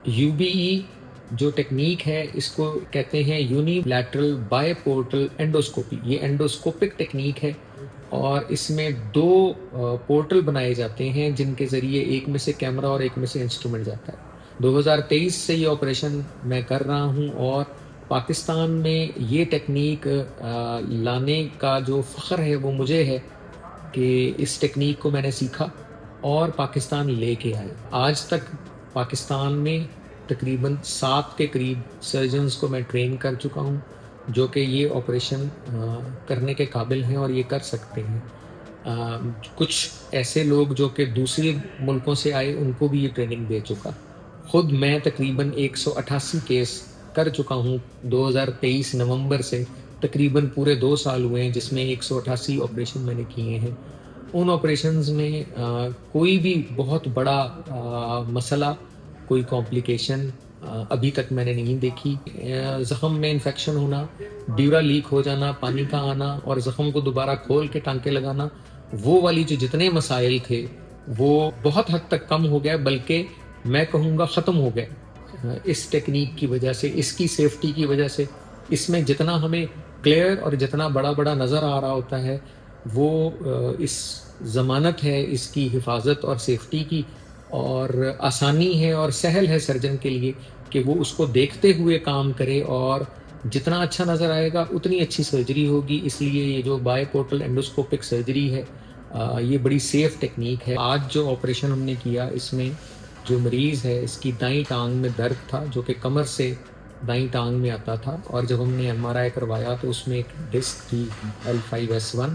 You be ای جو technique ہے اس کو کہتے ہیں uni lateral by portal endoscopy. یہ اینڈوسکوپک ٹیکنیک ہے اور اس میں دو پورٹل بنائے جاتے ہیں جن کے ذریعے ایک میں سے کیمرہ اور ایک میں سے انسٹرومنٹ جاتا ہے. 2023 سے یہ آپریشن میں کر رہا ہوں اور پاکستان میں یہ ٹیکنیک لانے کا جو فخر ہے وہ مجھے ہے کہ اس ٹیکنیک کو میں نے سیکھا اور پاکستان لے کے آئے. آج تک پاکستان میں تقریباً 7 کے قریب سرجنز کو میں ٹرین کر چکا ہوں جو کہ یہ آپریشن کرنے کے قابل ہیں اور یہ کر سکتے ہیں. کچھ ایسے لوگ جو کہ دوسرے ملکوں سے آئے ان کو بھی یہ ٹریننگ دے چکا. خود میں تقریباً 188 کیس کر چکا ہوں 2023 نومبر سے. تقریباً پورے 2 سال ہوئے ہیں جس میں 188 آپریشن میں نے کیے ہیں. ان آپریشنز میں کوئی بھی بہت بڑا مسئلہ، کوئی کمپلیکیشن ابھی تک میں نے نہیں دیکھی. زخم میں انفیکشن ہونا، ڈیورا لیک ہو جانا، پانی کا آنا اور زخم کو دوبارہ کھول کے ٹانکے لگانا، وہ والی جو جتنے مسائل تھے وہ بہت حد تک کم ہو گئے، بلکہ میں کہوں گا ختم ہو گئے اس ٹیکنیک کی وجہ سے، اس کی سیفٹی کی وجہ سے. اس میں جتنا ہمیں کلیئر اور جتنا بڑا بڑا نظر آ رہا ہوتا ہے وہ اس ضمانت ہے اس کی حفاظت اور سیفٹی کی، اور آسانی ہے اور سہل ہے سرجن کے لیے کہ وہ اس کو دیکھتے ہوئے کام کرے، اور جتنا اچھا نظر آئے گا اتنی اچھی سرجری ہوگی. اس لیے یہ جو بائی پورٹل اینڈوسکوپک سرجری ہے یہ بڑی سیف ٹیکنیک ہے. آج جو آپریشن ہم نے کیا اس میں جو مریض ہے اس کی دائیں ٹانگ میں درد تھا جو کہ کمر سے دائیں ٹانگ میں آتا تھا، اور جب ہم نے ایم آر آئی کروایا تو اس میں ایک ڈسک تھی L5S1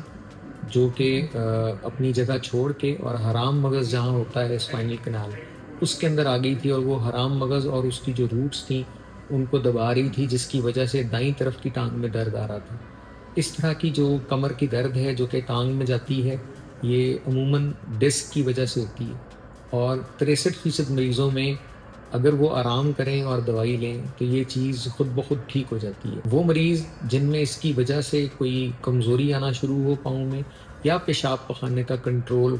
جو کہ اپنی جگہ چھوڑ کے اور حرام مغز جہاں ہوتا ہے اسپائنل کنال اس کے اندر آ گئی تھی، اور وہ حرام مغز اور اس کی جو روٹس تھیں ان کو دبا رہی تھی، جس کی وجہ سے دائیں طرف کی ٹانگ میں درد آ رہا تھا. اس طرح کی جو کمر کی درد ہے جو کہ ٹانگ میں جاتی ہے یہ عموماً ڈسک کی وجہ سے ہوتی ہے، اور 63% مریضوں میں اگر وہ آرام کریں اور دوائی لیں تو یہ چیز خود بخود ٹھیک ہو جاتی ہے. وہ مریض جن میں اس کی وجہ سے کوئی کمزوری آنا شروع ہو پاؤں میں، یا پیشاب پخانے کا کنٹرول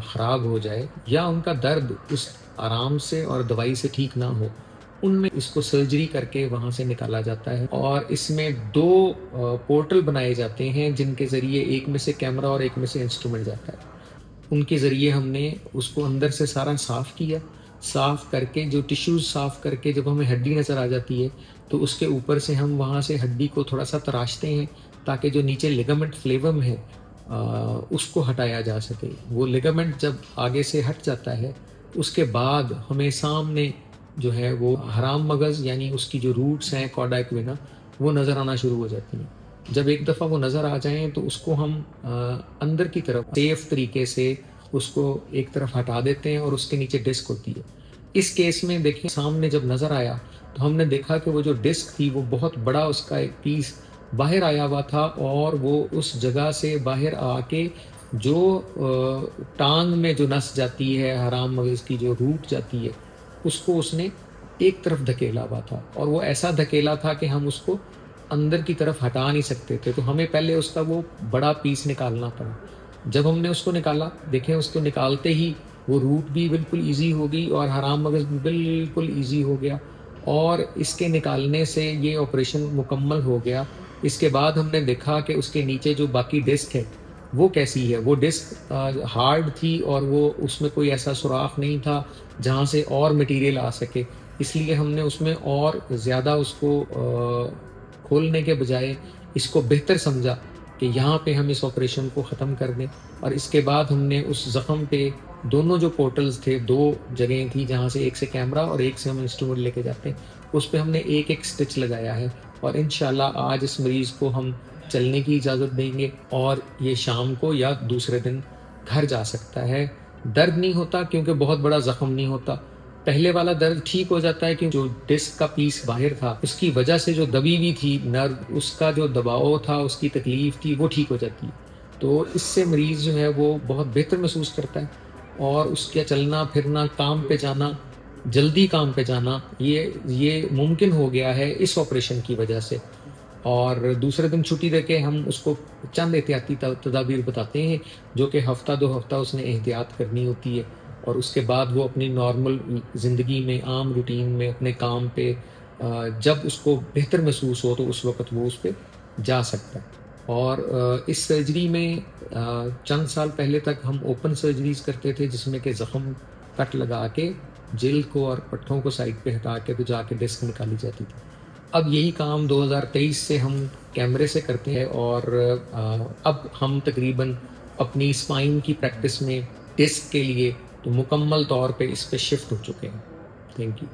خراب ہو جائے، یا ان کا درد اس آرام سے اور دوائی سے ٹھیک نہ ہو، ان میں اس کو سرجری کر کے وہاں سے نکالا جاتا ہے. اور اس میں 2 پورٹل بنائے جاتے ہیں جن کے ذریعے ایک میں سے کیمرہ اور ایک میں سے انسٹرومنٹ جاتا ہے. ان کے ذریعے ہم نے اس کو اندر سے سارا صاف کیا، صاف کر کے جو ٹیشوز صاف کر کے جب ہمیں ہڈی نظر آ جاتی ہے تو اس کے اوپر سے ہم وہاں سے ہڈی کو تھوڑا سا تراشتے ہیں تاکہ جو نیچے لیگامنٹ فلیوم ہے اس کو ہٹایا جا سکے. وہ لیگامنٹ جب آگے سے ہٹ جاتا ہے اس کے بعد ہمیں سامنے جو ہے وہ حرام مغز یعنی اس کی جو روٹس ہیں کارڈا ایکوینا وہ نظر آنا شروع ہو جاتی ہیں. جب ایک دفعہ وہ نظر آ جائیں تو اس کو ہم اندر کی طرف سیف طریقے سے اس کو ایک طرف ہٹا دیتے ہیں، اور اس کے نیچے ڈسک ہوتی ہے. اس کیس میں دیکھیں سامنے جب نظر آیا تو ہم نے دیکھا کہ وہ جو ڈسک تھی وہ بہت بڑا اس کا ایک پیس باہر آیا ہوا تھا، اور وہ اس جگہ سے باہر آ کے جو ٹانگ میں جو نس جاتی ہے حرام مغز کی جو روٹ جاتی ہے اس کو اس نے ایک طرف دھکیلا ہوا تھا، اور وہ ایسا دھکیلا تھا کہ ہم اس کو اندر کی طرف ہٹا نہیں سکتے تھے. تو ہمیں پہلے اس کا وہ بڑا پیس نکالنا پڑا. جب ہم نے اس کو نکالا، دیکھیں اس کو نکالتے ہی وہ روٹ بھی بالکل ایزی ہو گئی اور حرام مغز بھی بالکل ایزی ہو گیا، اور اس کے نکالنے سے یہ آپریشن مکمل ہو گیا. اس کے بعد ہم نے دیکھا کہ اس کے نیچے جو باقی ڈسک ہے وہ کیسی ہے. وہ ڈسک ہارڈ تھی اور وہ اس میں کوئی ایسا سوراخ نہیں تھا جہاں سے اور مٹیریل آ سکے، اس لیے ہم نے اس میں اور زیادہ اس کو کھولنے کے بجائے اس کو بہتر سمجھا کہ یہاں پہ ہم اس آپریشن کو ختم کر دیں. اور اس کے بعد ہم نے اس زخم پہ دونوں جو پورٹلز تھے 2 جگہیں تھی جہاں سے ایک سے کیمرہ اور ایک سے ہم انسٹرومنٹ لے کے جاتے ہیں، اس پہ ہم نے ایک ایک سٹچ لگایا ہے، اور انشاءاللہ آج اس مریض کو ہم چلنے کی اجازت دیں گے اور یہ شام کو یا دوسرے دن گھر جا سکتا ہے. درد نہیں ہوتا کیونکہ بہت بڑا زخم نہیں ہوتا. پہلے والا درد ٹھیک ہو جاتا ہے کہ جو ڈسک کا پیس باہر تھا اس کی وجہ سے جو دبی ہوئی تھی نرو، اس کا جو دباؤ تھا، اس کی تکلیف تھی، وہ ٹھیک ہو جاتی ہے. تو اس سے مریض جو ہے وہ بہت بہتر محسوس کرتا ہے، اور اس کا چلنا پھرنا، کام پہ جانا، جلدی کام پہ جانا یہ ممکن ہو گیا ہے اس آپریشن کی وجہ سے. اور دوسرے دن چھٹی دے کے ہم اس کو چند احتیاطی تدابیر بتاتے ہیں جو کہ ہفتہ 2 ہفتہ اس نے احتیاط کرنی ہوتی ہے، اور اس کے بعد وہ اپنی نارمل زندگی میں، عام روٹین میں، اپنے کام پہ جب اس کو بہتر محسوس ہو تو اس وقت وہ اس پہ جا سکتا ہے۔ اور اس سرجری میں چند سال پہلے تک ہم اوپن سرجریز کرتے تھے، جس میں کہ زخم کٹ لگا کے جلد کو اور پٹھوں کو سائڈ پہ ہٹا کے تو جا کے ڈسک نکالی جاتی تھی۔ اب یہی کام 2023 سے ہم کیمرے سے کرتے ہیں، اور اب ہم تقریباً اپنی اسپائن کی پریکٹس میں ڈسک کے لیے تو مکمل طور پہ اس پہ شفٹ ہو چکے ہیں۔ Thank you.